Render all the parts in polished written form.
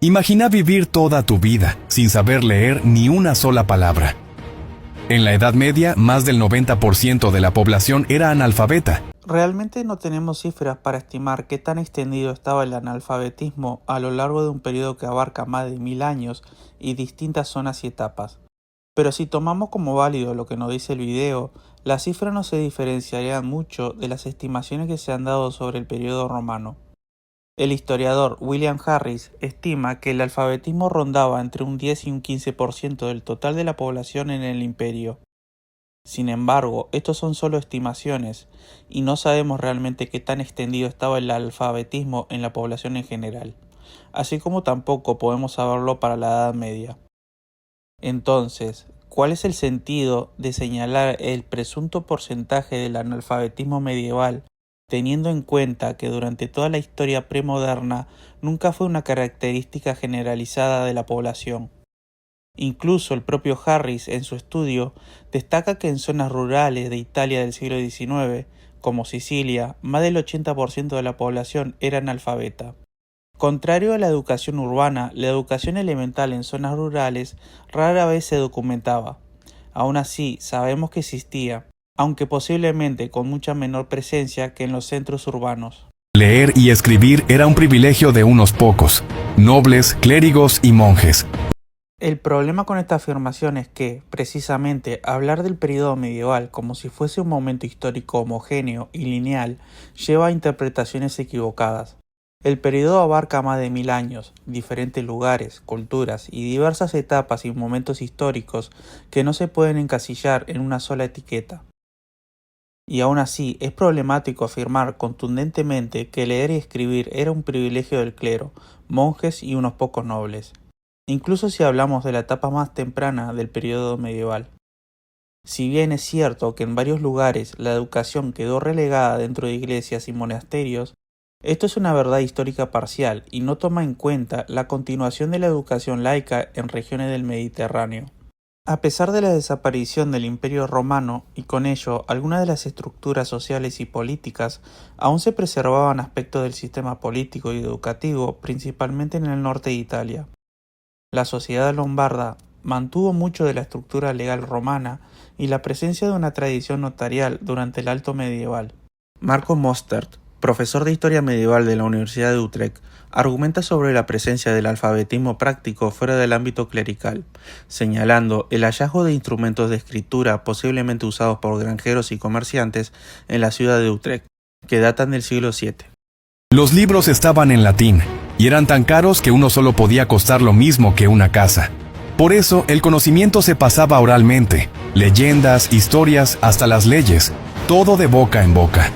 Imagina vivir toda tu vida sin saber leer ni una sola palabra. En la Edad Media, más del 90% de la población era analfabeta. Realmente no tenemos cifras para estimar qué tan extendido estaba el analfabetismo a lo largo de un periodo que abarca más de 1000 años y distintas zonas y etapas. Pero si tomamos como válido lo que nos dice el video, las cifras no se diferenciarían mucho de las estimaciones que se han dado sobre el periodo romano. El historiador William Harris estima que el alfabetismo rondaba entre un 10 y un 15% del total de la población en el imperio. Sin embargo, estos son solo estimaciones y no sabemos realmente qué tan extendido estaba el alfabetismo en la población en general, así como tampoco podemos saberlo para la Edad Media. Entonces, ¿cuál es el sentido de señalar el presunto porcentaje del analfabetismo medieval, teniendo en cuenta que durante toda la historia premoderna nunca fue una característica generalizada de la población? Incluso el propio Harris en su estudio destaca que en zonas rurales de Italia del siglo XIX, como Sicilia, más del 80% de la población era analfabeta. Contrario a la educación urbana, la educación elemental en zonas rurales rara vez se documentaba. Aún así, sabemos que existía, aunque posiblemente con mucha menor presencia que en los centros urbanos. Leer y escribir era un privilegio de unos pocos, nobles, clérigos y monjes. El problema con esta afirmación es que, precisamente, hablar del periodo medieval como si fuese un momento histórico homogéneo y lineal lleva a interpretaciones equivocadas. El periodo abarca más de 1000 años, diferentes lugares, culturas y diversas etapas y momentos históricos que no se pueden encasillar en una sola etiqueta. Y aún así, es problemático afirmar contundentemente que leer y escribir era un privilegio del clero, monjes y unos pocos nobles, incluso si hablamos de la etapa más temprana del periodo medieval. Si bien es cierto que en varios lugares la educación quedó relegada dentro de iglesias y monasterios, esto es una verdad histórica parcial y no toma en cuenta la continuación de la educación laica en regiones del Mediterráneo. A pesar de la desaparición del Imperio Romano y con ello algunas de las estructuras sociales y políticas, aún se preservaban aspectos del sistema político y educativo, principalmente en el norte de Italia. La sociedad lombarda mantuvo mucho de la estructura legal romana y la presencia de una tradición notarial durante el Alto Medieval. Marco Mostert, profesor de Historia Medieval de la Universidad de Utrecht, argumenta sobre la presencia del alfabetismo práctico fuera del ámbito clerical, señalando el hallazgo de instrumentos de escritura posiblemente usados por granjeros y comerciantes en la ciudad de Utrecht, que datan del siglo VII. Los libros estaban en latín y eran tan caros que uno solo podía costar lo mismo que una casa. Por eso el conocimiento se pasaba oralmente, leyendas, historias, hasta las leyes, todo de boca en boca.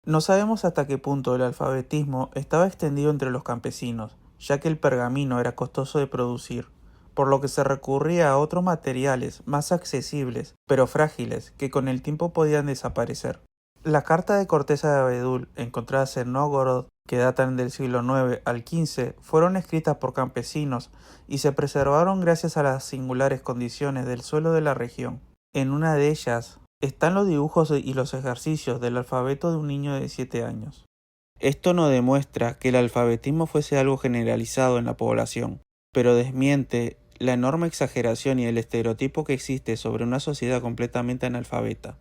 No sabemos hasta qué punto el alfabetismo estaba extendido entre los campesinos, ya que el pergamino era costoso de producir, por lo que se recurría a otros materiales más accesibles, pero frágiles, que con el tiempo podían desaparecer. La carta de corteza de abedul, encontradas en Nóvgorod, que datan del siglo IX al XV, fueron escritas por campesinos y se preservaron gracias a las singulares condiciones del suelo de la región. En una de ellas están los dibujos y los ejercicios del alfabeto de un niño de 7 años. Esto no demuestra que el alfabetismo fuese algo generalizado en la población, pero desmiente la enorme exageración y el estereotipo que existe sobre una sociedad completamente analfabeta.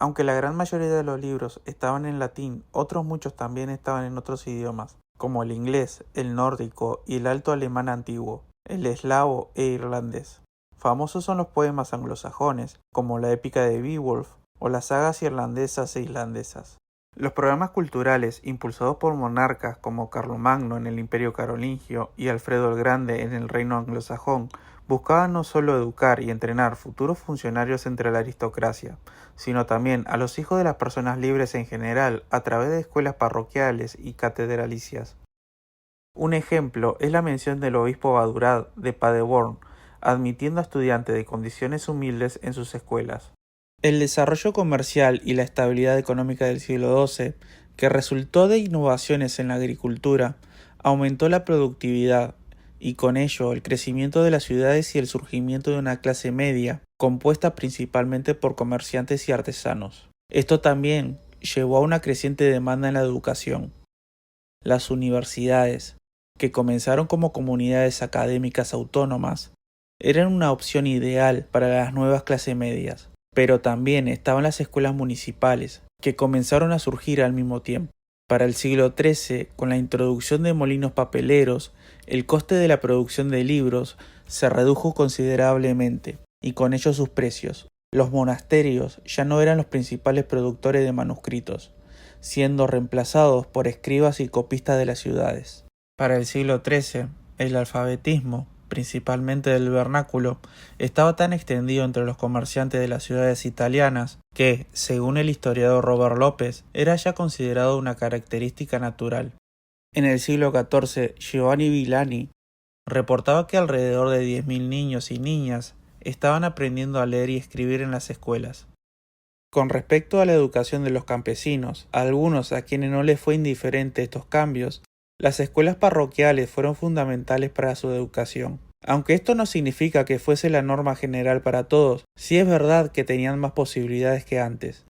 Aunque la gran mayoría de los libros estaban en latín, otros muchos también estaban en otros idiomas, como el inglés, el nórdico y el alto alemán antiguo, el eslavo e irlandés. Famosos son los poemas anglosajones, como la épica de Beowulf o las sagas irlandesas e islandesas. Los programas culturales impulsados por monarcas como Carlomagno en el Imperio Carolingio y Alfredo el Grande en el Reino Anglosajón buscaban no solo educar y entrenar futuros funcionarios entre la aristocracia, sino también a los hijos de las personas libres en general a través de escuelas parroquiales y catedralicias. Un ejemplo es la mención del obispo Badurad de Paderborn, admitiendo a estudiantes de condiciones humildes en sus escuelas. El desarrollo comercial y la estabilidad económica del siglo XII, que resultó de innovaciones en la agricultura, aumentó la productividad y con ello el crecimiento de las ciudades y el surgimiento de una clase media, compuesta principalmente por comerciantes y artesanos. Esto también llevó a una creciente demanda en la educación. Las universidades, que comenzaron como comunidades académicas autónomas, eran una opción ideal para las nuevas clases medias. Pero también estaban las escuelas municipales, que comenzaron a surgir al mismo tiempo. Para el siglo XIII, con la introducción de molinos papeleros, el coste de la producción de libros se redujo considerablemente, y con ello sus precios. Los monasterios ya no eran los principales productores de manuscritos, siendo reemplazados por escribas y copistas de las ciudades. Para el siglo XIII, el alfabetismo, principalmente del vernáculo, estaba tan extendido entre los comerciantes de las ciudades italianas que, según el historiador Robert López, era ya considerado una característica natural. En el siglo XIV, Giovanni Villani reportaba que alrededor de 10.000 niños y niñas estaban aprendiendo a leer y escribir en las escuelas. Con respecto a la educación de los campesinos, a algunos a quienes no les fue indiferente estos cambios, las escuelas parroquiales fueron fundamentales para su educación. Aunque esto no significa que fuese la norma general para todos, sí es verdad que tenían más posibilidades que antes,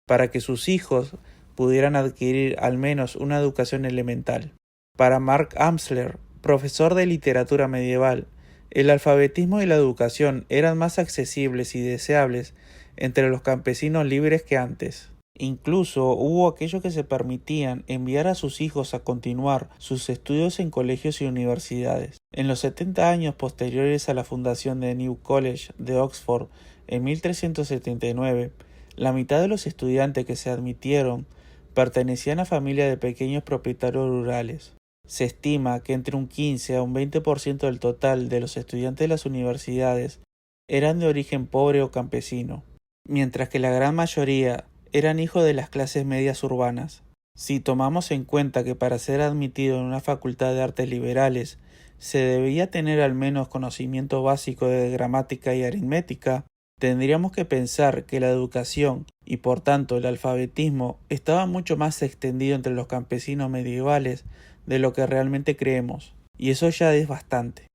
para que sus hijos pudieran adquirir al menos una educación elemental. Para Mark Amsler, profesor de literatura medieval, el alfabetismo y la educación eran más accesibles y deseables entre los campesinos libres que antes. Incluso hubo aquellos que se permitían enviar a sus hijos a continuar sus estudios en colegios y universidades. En los 70 años posteriores a la fundación de New College de Oxford en 1379, la mitad de los estudiantes que se admitieron pertenecían a familias de pequeños propietarios rurales. Se estima que entre un 15 a un 20% del total de los estudiantes de las universidades eran de origen pobre o campesino, mientras que la gran mayoría eran hijos de las clases medias urbanas. Si tomamos en cuenta que para ser admitido en una facultad de artes liberales se debía tener al menos conocimiento básico de gramática y aritmética, tendríamos que pensar que la educación y por tanto el alfabetismo estaba mucho más extendido entre los campesinos medievales de lo que realmente creemos, y eso ya es bastante.